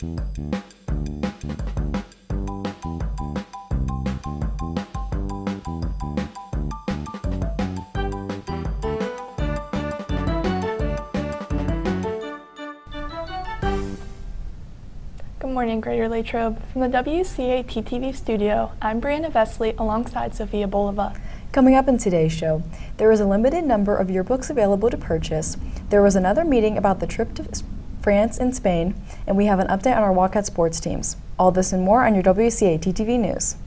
Good morning, Greater Latrobe. From the WCAT-TV studio, I'm Brianna Vesley alongside Sophia Bolova. Coming up in today's show, there was a limited number of yearbooks available to purchase, there was another meeting about the trip to France and Spain, and we have an update on our Wildcat sports teams. All this and more on your WCAT-TV news.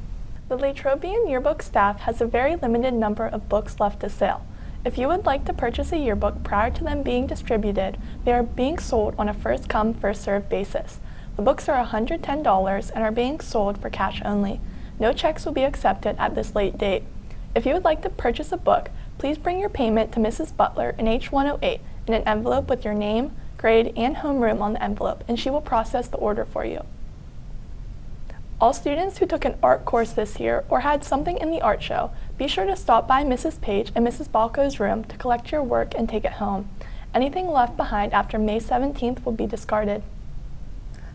The Latrobian yearbook staff has a very limited number of books left to sale. If you would like to purchase a yearbook prior to them being distributed, they are being sold on a first-come, first-served basis. The books are $110 and are being sold for cash only. No checks will be accepted at this late date. If you would like to purchase a book, please bring your payment to Mrs. Butler in H108 in an envelope with your name, grade, and homeroom on the envelope, and she will process the order for you. All students who took an art course this year or had something in the art show, be sure to stop by Mrs. Page and Mrs. Balco's room to collect your work and take it home. Anything left behind after May 17th will be discarded.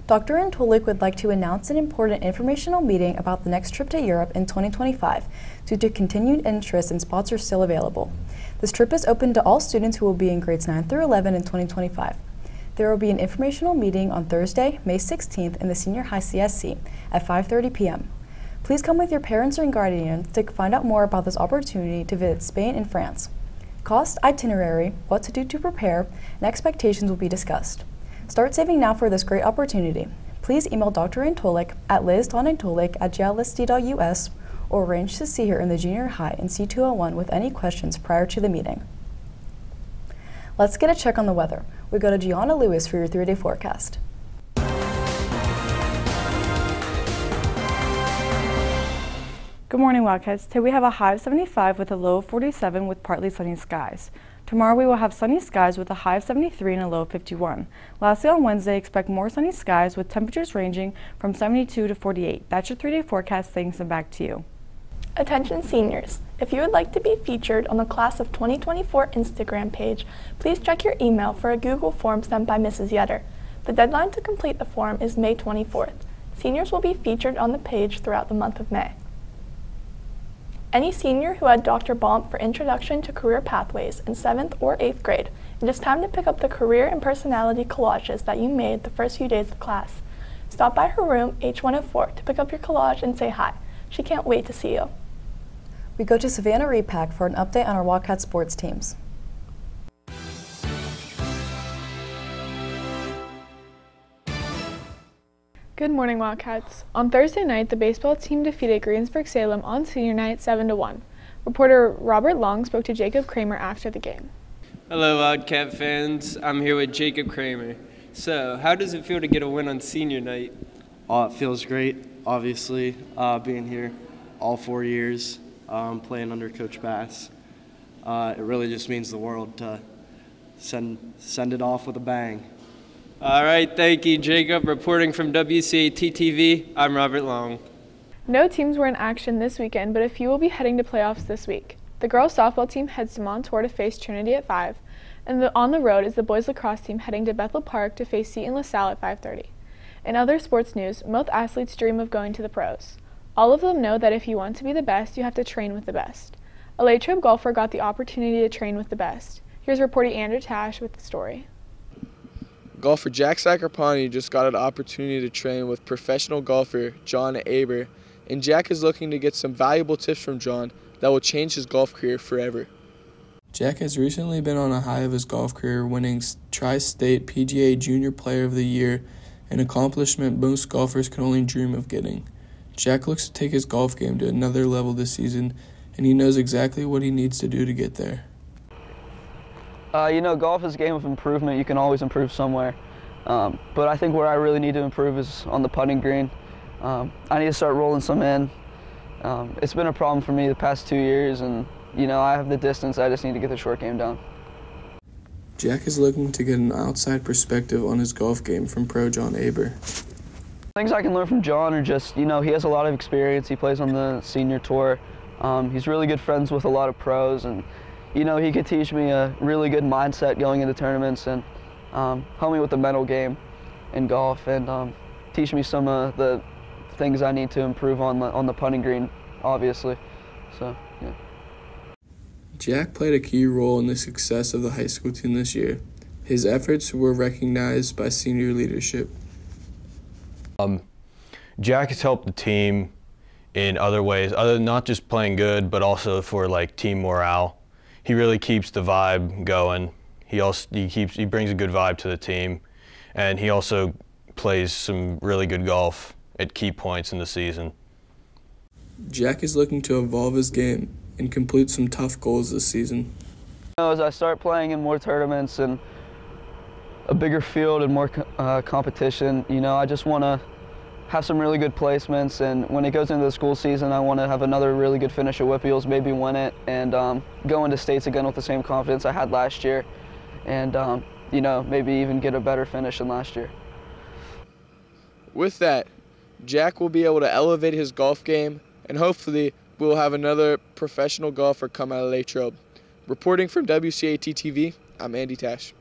Dr. Antolik would like to announce an important informational meeting about the next trip to Europe in 2025 due to continued interest and spots are still available. This trip is open to all students who will be in grades 9 through 11 in 2025. There will be an informational meeting on Thursday, May 16th in the Senior High CSC at 5:30 p.m. Please come with your parents or guardians to find out more about this opportunity to visit Spain and France. Cost, itinerary, what to do to prepare, and expectations will be discussed. Start saving now for this great opportunity. Please email Dr. Antolik at liz.antolik@jlsd.us or arrange to see her in the junior high in C201 with any questions prior to the meeting. Let's get a check on the weather. We go to Gianna Lewis for your 3-day forecast. Good morning, Wildcats. Today we have a high of 75 with a low of 47 with partly sunny skies. Tomorrow we will have sunny skies with a high of 73 and a low of 51. Lastly, on Wednesday, expect more sunny skies with temperatures ranging from 72 to 48. That's your 3-day forecast. Thanks, and back to you. Attention seniors, if you would like to be featured on the Class of 2024 Instagram page, please check your email for a Google form sent by Mrs. Yetter. The deadline to complete the form is May 24th. Seniors will be featured on the page throughout the month of May. Any senior who had Dr. Baum for Introduction to Career Pathways in 7th or 8th grade, it is time to pick up the career and personality collages that you made the first few days of class. Stop by her room, H104, to pick up your collage and say hi. She can't wait to see you. We go to Savannah Repack for an update on our Wildcat sports teams. Good morning, Wildcats. On Thursday night, the baseball team defeated Greensburg-Salem on senior night 7-1. Reporter Robert Long spoke to Jacob Kramer after the game. Hello, Wildcat fans. I'm here with Jacob Kramer. So, how does it feel to get a win on senior night? It feels great, obviously, being here all 4 years, playing under Coach Bass. It really just means the world to send it off with a bang. All right, thank you, Jacob. Reporting from WCAT-TV, I'm Robert Long. No teams were in action this weekend, but a few will be heading to playoffs this week. The girls softball team heads to Montour to face Trinity at 5, and on the road is the boys lacrosse team heading to Bethel Park to face Seton LaSalle at 5:30. In other sports news, most athletes dream of going to the pros. All of them know that if you want to be the best, you have to train with the best. A Latrobe golfer got the opportunity to train with the best. Here's reporter Andrew Tash with the story. Golfer Jack Sacrapani just got an opportunity to train with professional golfer John Aber, and Jack is looking to get some valuable tips from John that will change his golf career forever. Jack has recently been on a high of his golf career, winning Tri-State PGA Junior Player of the Year, an accomplishment most golfers can only dream of getting. Jack looks to take his golf game to another level this season, and he knows exactly what he needs to do to get there. Golf is a game of improvement. You can always improve somewhere. But I think where I really need to improve is on the putting green. I need to start rolling some in. It's been a problem for me the past 2 years, and, I have the distance. I just need to get the short game down. Jack is looking to get an outside perspective on his golf game from pro John Aber. Things I can learn from John are just, he has a lot of experience. He plays on the senior tour. He's really good friends with a lot of pros, and he could teach me a really good mindset going into tournaments and help me with the mental game in golf. And, teach me some of the things I need to improve on the putting green, obviously. So, yeah. Jack played a key role in the success of the high school team this year. His efforts were recognized by senior leadership. Jack has helped the team in other ways, other than not just playing good, but also for like team morale. He really keeps the vibe going. He brings a good vibe to the team, and he also plays some really good golf at key points in the season. Jack is looking to evolve his game and complete some tough goals this season. As I start playing in more tournaments and a bigger field and more competition, I just want to have some really good placements, and when it goes into the school season, I want to have another really good finish at Whippeals, maybe win it, and go into states again with the same confidence I had last year, and maybe even get a better finish than last year. With that, Jack will be able to elevate his golf game, and hopefully we'll have another professional golfer come out of Latrobe. Reporting from WCAT-TV, I'm Andy Tash.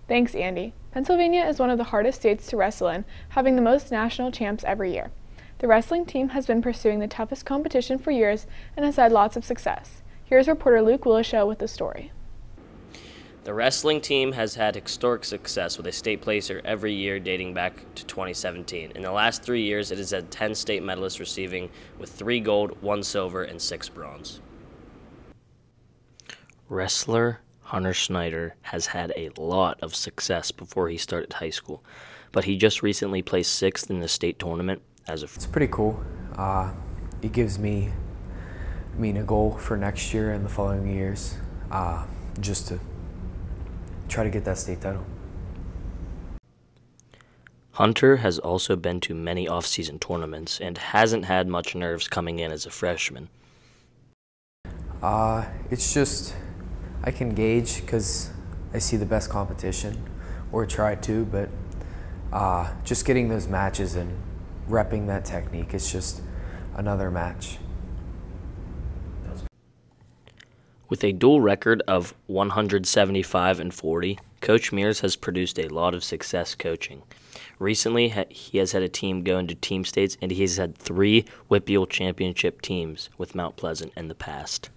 Thanks, Andy. Pennsylvania is one of the hardest states to wrestle in, having the most national champs every year. The wrestling team has been pursuing the toughest competition for years and has had lots of success. Here's reporter Luke Willishow with the story. The wrestling team has had historic success with a state placer every year dating back to 2017. In the last 3 years, it has had 10 state medalists receiving, with 3 gold, 1 silver, and 6 bronze. Wrestler Hunter Schneider has had a lot of success before he started high school, but he just recently placed 6th in the state tournament as a... It's pretty cool. It gives me a goal for next year and the following years, just to try to get that state title. Hunter has also been to many off-season tournaments and hasn't had much nerves coming in as a freshman. It's just I can gauge because I see the best competition, or try to, but just getting those matches and repping that technique, it's just another match. With a dual record of 175-40, Coach Mears has produced a lot of success coaching. Recently, he has had a team go into team states, and he has had 3 Whippeal championship teams with Mount Pleasant in the past.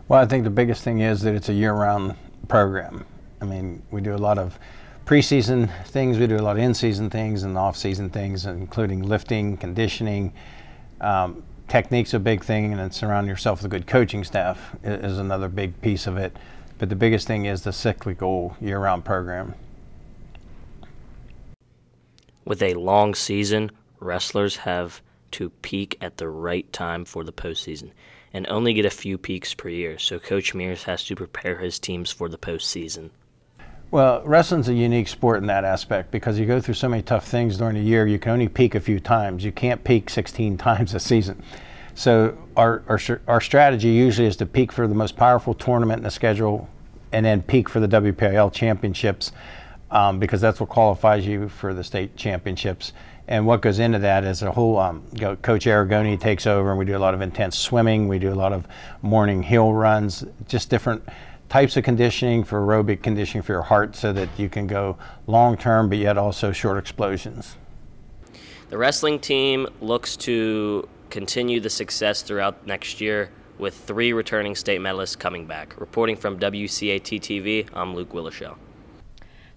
Well, I think the biggest thing is that it's a year-round program. I mean, we do a lot of preseason things, we do a lot of in-season things and off-season things, including lifting, conditioning. Technique's a big thing, and then surround yourself with a good coaching staff is another big piece of it. But the biggest thing is the cyclical year-round program. With a long season, wrestlers have to peak at the right time for the postseason and only get a few peaks per year, so Coach Mears has to prepare his teams for the postseason. Well, wrestling's a unique sport in that aspect because you go through so many tough things during the year. You can only peak a few times. You can't peak 16 times a season. So our strategy usually is to peak for the most powerful tournament in the schedule and then peak for the WPIL championships because that's what qualifies you for the state championships. And what goes into that is a whole, Coach Aragoni takes over, and we do a lot of intense swimming. We do a lot of morning hill runs, just different types of conditioning for aerobic conditioning for your heart so that you can go long-term but yet also short explosions. The wrestling team looks to continue the success throughout next year with 3 returning state medalists coming back. Reporting from WCAT-TV, I'm Luke Willishow.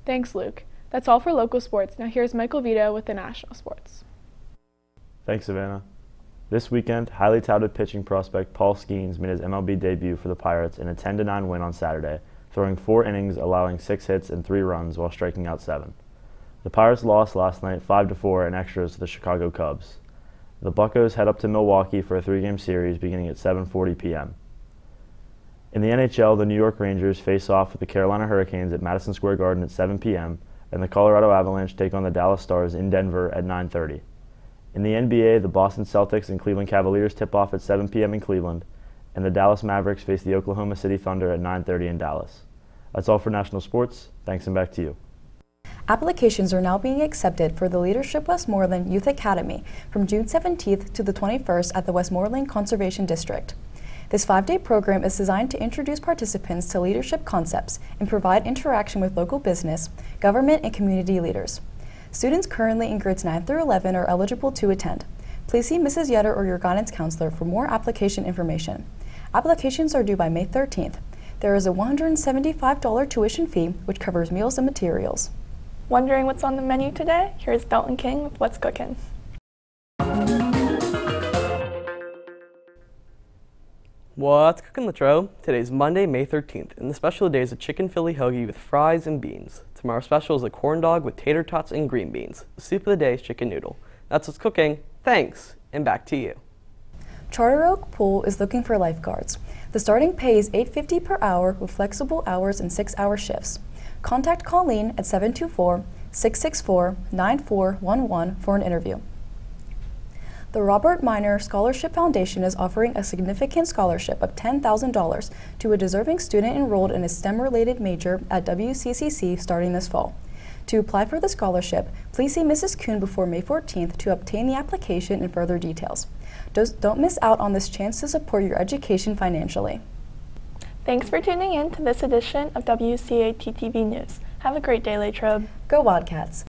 Thanks, Luke. That's all for local sports. Now here's Michael Vito with the national sports. Thanks, Savannah. This weekend, highly touted pitching prospect Paul Skeens made his MLB debut for the Pirates in a 10-9 win on Saturday, throwing 4 innings, allowing 6 hits and 3 runs while striking out 7. The Pirates lost last night 5-4 in extras to the Chicago Cubs. The Buccos head up to Milwaukee for a 3-game series beginning at 7:40 p.m. In the NHL, the New York Rangers face off with the Carolina Hurricanes at Madison Square Garden at 7 p.m., and the Colorado Avalanche take on the Dallas Stars in Denver at 9:30. In the NBA, the Boston Celtics and Cleveland Cavaliers tip off at 7 p.m. in Cleveland, and the Dallas Mavericks face the Oklahoma City Thunder at 9:30 in Dallas. That's all for national sports. Thanks, and back to you. Applications are now being accepted for the Leadership Westmoreland Youth Academy from June 17th to the 21st at the Westmoreland Conservation District. This 5-day program is designed to introduce participants to leadership concepts and provide interaction with local business, government, and community leaders. Students currently in grades 9 through 11 are eligible to attend. Please see Mrs. Yetter or your guidance counselor for more application information. Applications are due by May 13th. There is a $175 tuition fee, which covers meals and materials. Wondering what's on the menu today? Here's Dalton King with What's Cooking. What's cooking, Latrobe? Today's Monday, May 13th, and the special today is a chicken Philly hoagie with fries and beans. Tomorrow's special is a corn dog with tater tots and green beans. The soup of the day is chicken noodle. That's what's cooking. Thanks, and back to you. Charter Oak Pool is looking for lifeguards. The starting pay is $8.50 per hour with flexible hours and 6-hour shifts. Contact Colleen at 724-664-9411 for an interview. The Robert Minor Scholarship Foundation is offering a significant scholarship of $10,000 to a deserving student enrolled in a STEM-related major at WCCC starting this fall. To apply for the scholarship, please see Mrs. Kuhn before May 14th to obtain the application and further details. Don't miss out on this chance to support your education financially. Thanks for tuning in to this edition of WCAT TV News. Have a great day, Latrobe. Go Wildcats!